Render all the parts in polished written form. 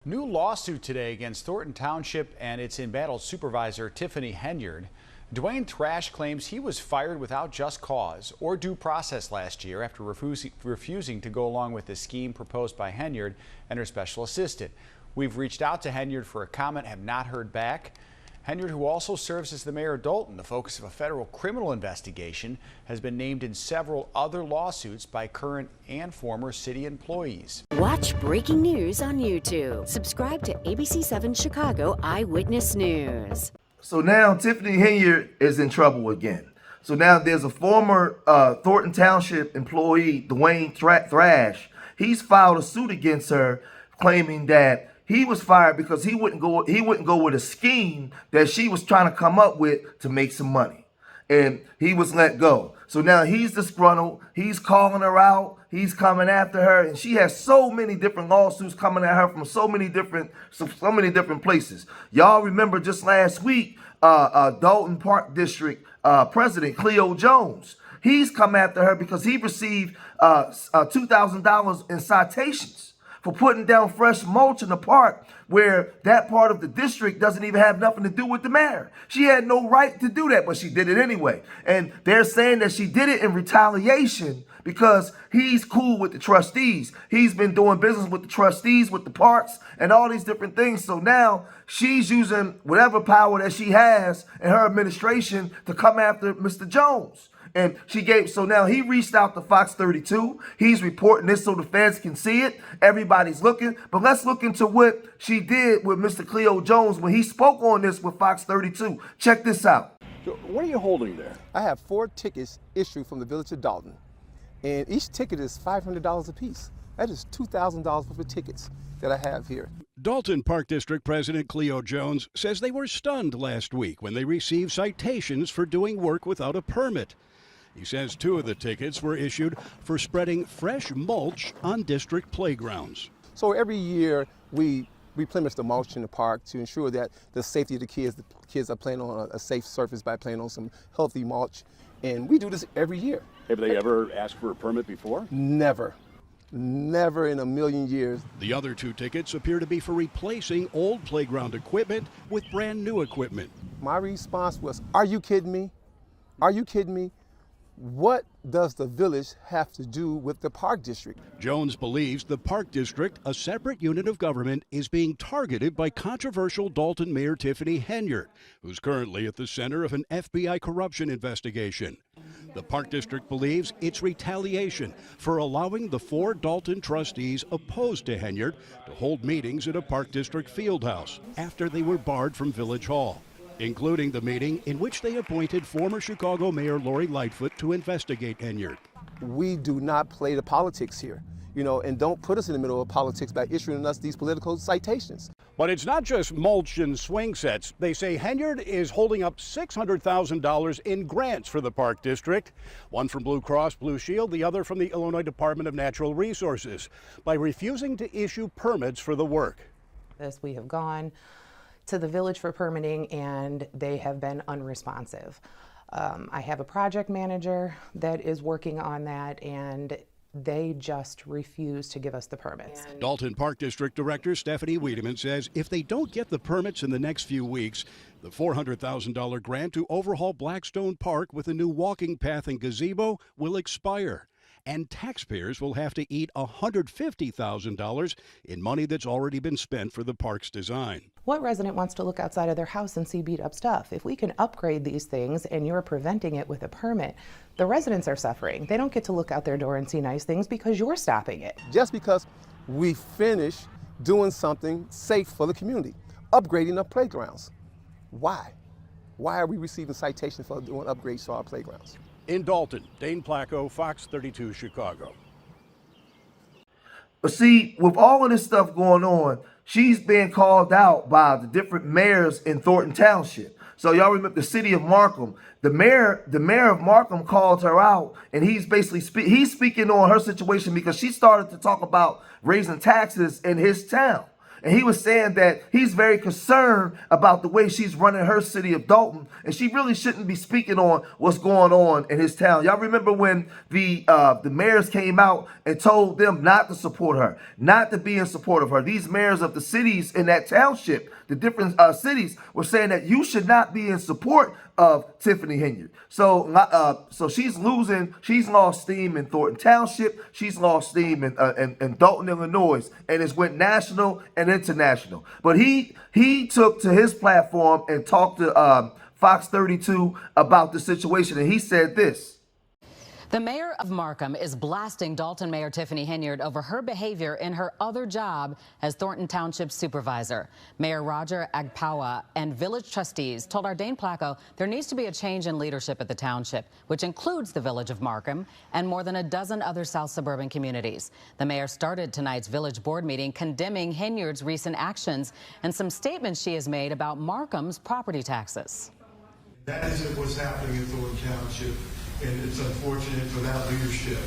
New lawsuit today against Thornton Township and its embattled supervisor, Tiffany Henyard. Dwayne Thrash claims he was fired without just cause or due process last year after refusing to go along with the scheme proposed by Henyard and her special assistant. We've reached out to Henyard for a comment, have not heard back. Henyard, who also serves as the mayor of Dolton, the focus of a federal criminal investigation, has been named in several other lawsuits by current and former city employees. Watch breaking news on YouTube. Subscribe to ABC7 Chicago Eyewitness News. So now Tiffany Henyard is in trouble again. So now there's a former Thornton Township employee, Dwayne Thrash. He's filed a suit against her, claiming that he was fired because he wouldn't go with a scheme that she was trying to come up with to make some money. And he was let go. So now he's disgruntled. He's calling her out. He's coming after her. And she has so many different lawsuits coming at her from so many different places. Y'all remember just last week, Dalton Park District President Cleo Jones. He's come after her because he received $2,000 in citations for putting down fresh mulch in the park where that part of the district doesn't even have nothing to do with the mayor. She had no right to do that, but she did it anyway. And they're saying that she did it in retaliation because he's cool with the trustees. He's been doing business with the trustees, with the parks, and all these different things. So now she's using whatever power that she has in her administration to come after Mr. Jones. And so now he reached out to Fox 32. He's reporting this so the fans can see it. Everybody's looking. But let's look into what she did with Mr. Cleo Jones when he spoke on this with Fox 32. Check this out. So what are you holding there? I have 4 tickets issued from the village of Dalton. And each ticket is $500 a piece. That is $2,000 worth of tickets that I have here. Dalton Park District President Cleo Jones says they were stunned last week when they received citations for doing work without a permit. He says 2 of the tickets were issued for spreading fresh mulch on district playgrounds. So every year we replenish the mulch in the park to ensure that the safety of the kids are playing on a safe surface by playing on some healthy mulch. And we do this every year. Have they ever asked for a permit before? Never. Never in a million years. The other 2 tickets appear to be for replacing old playground equipment with brand new equipment. My response was, are you kidding me? Are you kidding me? What does the village have to do with the park district? Jones believes the park district, a separate unit of government, is being targeted by controversial Dalton Mayor Tiffany Henyard, who's currently at the center of an FBI corruption investigation. The park district believes it's retaliation for allowing the 4 Dalton trustees opposed to Henyard to hold meetings at a park district field house after they were barred from Village Hall, including the meeting in which they appointed former Chicago Mayor Lori Lightfoot to investigate Henyard. We do not play the politics here, and don't put us in the middle of politics by issuing us these political citations. But it's not just mulch and swing sets. They say Henyard is holding up $600,000 in grants for the Park District, one from Blue Cross Blue Shield, the other from the Illinois Department of Natural Resources, by refusing to issue permits for the work. As we have gone to the village for permitting and they have been unresponsive. I have a project manager that is working on that and they just refuse to give us the permits. Dalton Park District Director Stephanie Wiedemann says if they don't get the permits in the next few weeks, the $400,000 grant to overhaul Blackstone Park with a new walking path and gazebo will expire. And taxpayers will have to eat $150,000 in money that's already been spent for the park's design. What resident wants to look outside of their house and see beat up stuff? If we can upgrade these things and you're preventing it with a permit, the residents are suffering. They don't get to look out their door and see nice things because you're stopping it. Just because we finish doing something safe for the community, upgrading our playgrounds. Why? Why are we receiving citations for doing upgrades to our playgrounds? In Dalton, Dane Placco, Fox 32 Chicago. But see, with all of this stuff going on, she's being called out by the different mayors in Thornton Township. So y'all remember the city of Markham. The mayor of Markham called her out, and he's basically speaking on her situation because she started to talk about raising taxes in his town. And he was saying that he's very concerned about the way she's running her city of Dalton, and she really shouldn't be speaking on what's going on in his town. Y'all remember when the mayors came out and told them not to support her, not to be in support of her? These mayors of the cities in that township, the different cities, were saying that you should not be in support of Tiffany Henyard. So she's lost steam in Thornton Township. She's lost steam in Dalton, Illinois, and it's went national and international. But he took to his platform and talked to Fox 32 about the situation, and he said this. The mayor of Markham is blasting Dalton Mayor Tiffany Henyard over her behavior in her other job as Thornton Township supervisor. Mayor Roger Agpawa and village trustees told our Dane Placco there needs to be a change in leadership at the township, which includes the village of Markham and more than a dozen other south suburban communities. The mayor started tonight's village board meeting condemning Henyard's recent actions and some statements she has made about Markham's property taxes. That isn't what's happening in Thornton Township, and it's unfortunate for that leadership.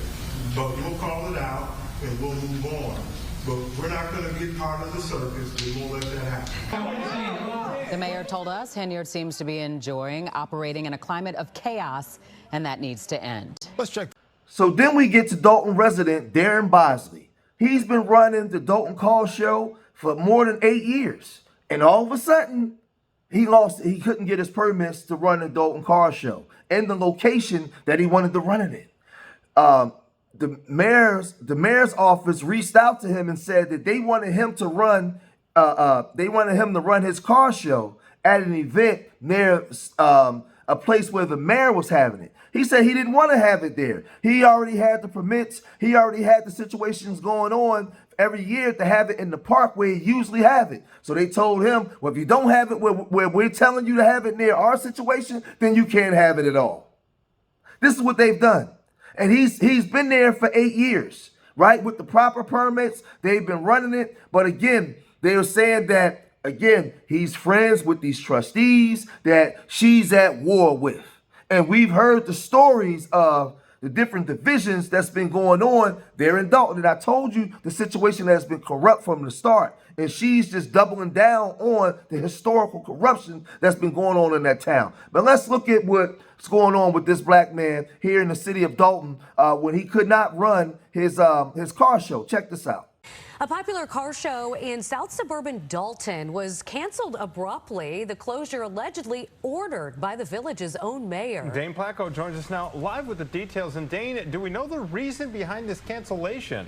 But we'll call it out and we'll move on. But we're not going to get part of the circus. We won't let that happen. The mayor told us Henyard seems to be enjoying operating in a climate of chaos, and that needs to end. Let's check. So then we get to Dalton resident Darren Bosley. He's been running the Dalton Call Show for more than 8 years. And all of a sudden, he couldn't get his permits to run the Dalton Car Show in the location that he wanted to run it in. The mayor's office reached out to him and said that they wanted him to run his car show at an event near a place where the mayor was having it. He said he didn't want to have it there. He already had the permits. He already had the situations going on every year to have it in the park where he usually have it. So they told him, well, if you don't have it where we're telling you to have it near our situation, then you can't have it at all. This is what they've done. And he's been there for 8 years, right? With the proper permits, they've been running it. But again, they were saying that, again, he's friends with these trustees that she's at war with. And we've heard the stories of the different divisions that's been going on there in Dalton. And I told you the situation has been corrupt from the start. And she's just doubling down on the historical corruption that's been going on in that town. But let's look at what's going on with this black man here in the city of Dalton when he could not run his car show. Check this out. A popular car show in south suburban Dalton was canceled abruptly. The closure allegedly ordered by the village's own mayor. Dane Placco joins us now live with the details. And Dane, do we know the reason behind this cancellation?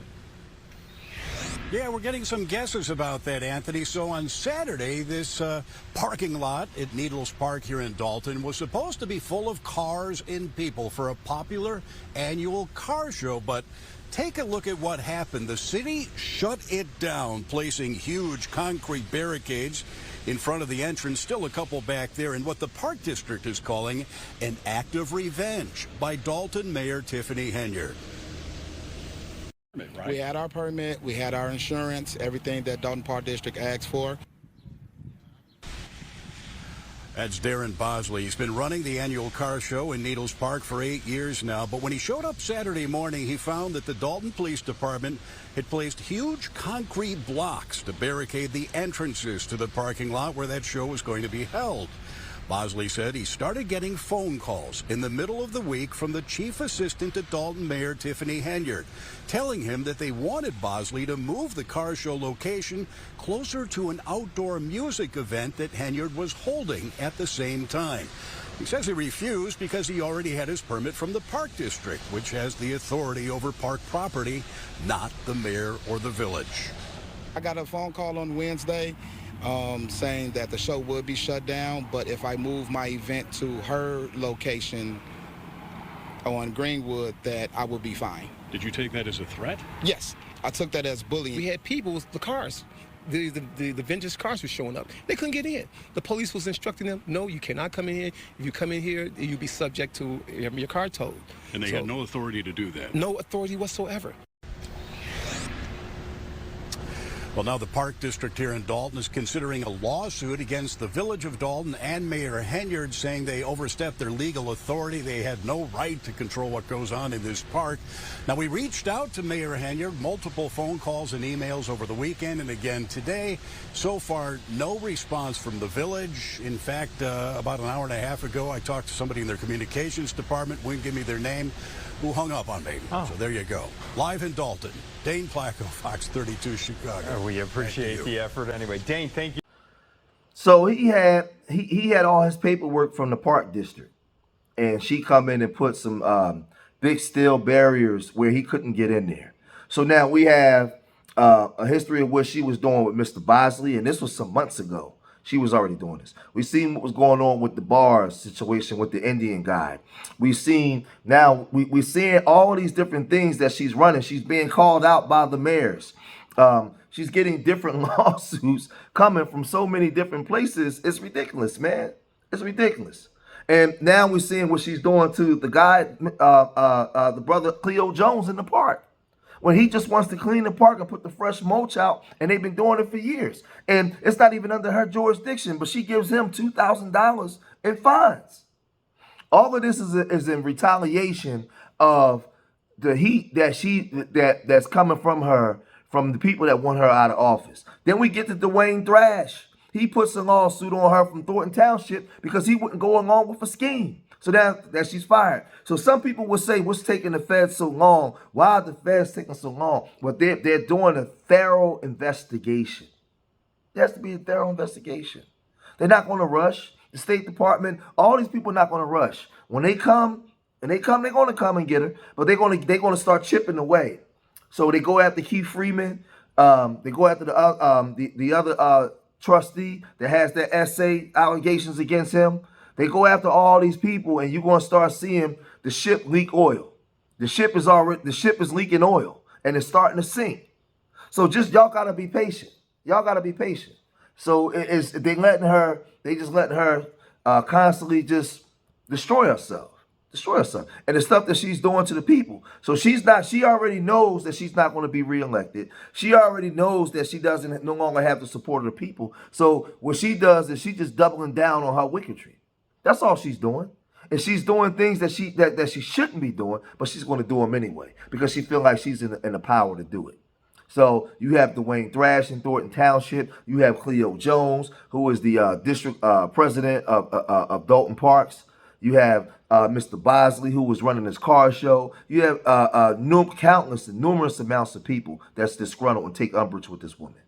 Yeah, we're getting some guesses about that, Anthony. So on Saturday, this parking lot at Needles Park here in Dalton was supposed to be full of cars and people for a popular annual car show, but take a look at what happened. The city shut it down, placing huge concrete barricades in front of the entrance, still a couple back there, in what the Park District is calling an act of revenge by Dalton Mayor Tiffany Henyard. We had our permit, we had our insurance, everything that Dalton Park District asked for. That's Darren Bosley. He's been running the annual car show in Needles Park for 8 years now. But when he showed up Saturday morning, he found that the Dalton Police Department had placed huge concrete blocks to barricade the entrances to the parking lot where that show was going to be held. Bosley said he started getting phone calls in the middle of the week from the chief assistant to Dalton Mayor Tiffany Henyard, telling him that they wanted Bosley to move the car show location closer to an outdoor music event that Henyard was holding at the same time. He says he refused because he already had his permit from the Park District, which has the authority over park property, not the mayor or the village. I got a phone call on Wednesday saying that the show would be shut down, but if I move my event to her location on Greenwood, that I would be fine. Did you take that as a threat? Yes, I took that as bullying. We had people with the cars. The vintage cars were showing up. They couldn't get in. The police was instructing them, no, you cannot come in here. If you come in here, you'll be subject to having your car towed. And they had no authority to do that? No authority whatsoever. Well, now the Park District here in Dalton is considering a lawsuit against the Village of Dalton and Mayor Henyard, saying they overstepped their legal authority. They had no right to control what goes on in this park. Now, we reached out to Mayor Henyard, multiple phone calls and emails over the weekend and again today. So far, no response from the village. In fact, about an hour and a half ago, I talked to somebody in their communications department, wouldn't give me their name, who hung up on me. So there you go. Live in Dalton, Dane Placco, Fox 32 Chicago. We appreciate the effort anyway. Dane, thank you. So he had all his paperwork from the Park District, and she come in and put some big steel barriers where he couldn't get in there. So now we have a history of what she was doing with Mr. Bosley, and this was some months ago. She was already doing this. We've seen what was going on with the bar situation with the Indian guy. We've seen now, we're seeing all these different things that she's running. She's being called out by the mayors. She's getting different lawsuits coming from so many different places. It's ridiculous, man. It's ridiculous. And now we're seeing what she's doing to the guy, the brother Cleo Jones in the park, when he just wants to clean the park and put the fresh mulch out, and they've been doing it for years. And it's not even under her jurisdiction, but she gives him $2,000 in fines. All of this is in retaliation of the heat that's coming from her, from the people that want her out of office. Then we get to Dwayne Thrash. He puts a lawsuit on her from Thornton Township because he wouldn't go along with a scheme. So now that she's fired. So some people will say, what's taking the feds so long? Why are the feds taking so long? Well, they're doing a thorough investigation. There has to be a thorough investigation. They're not going to rush. The State Department, all these people are not going to rush. When they come, they're going to come and get her, but they're going to start chipping away. So they go after Keith Freeman. They go after the other trustee that has that essay allegations against him. They go after all these people, and you're going to start seeing the ship leak oil. The ship is leaking oil, and it's starting to sink. So just y'all got to be patient. Y'all got to be patient. So they just letting her constantly just destroy herself. And the stuff that she's doing to the people. So she already knows that she's not going to be reelected. She already knows that she no longer have the support of the people. So what she does is she just doubling down on her wickedry. That's all she's doing. And she's doing things that she shouldn't be doing, but she's going to do them anyway because she feels like she's in the power to do it. So you have Dwayne Thrash in Thornton Township. You have Cleo Jones, who is the district president of Dalton Parks. You have Mr. Bosley, who was running his car show. You have numerous amounts of people that's disgruntled and take umbrage with this woman.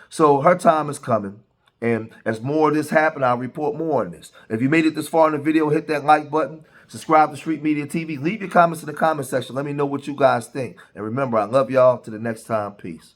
So her time is coming. And as more of this happen, I'll report more on this. If you made it this far in the video, hit that like button. Subscribe to Street Media TV. Leave your comments in the comment section. Let me know what you guys think. And remember, I love y'all. Till the next time, peace.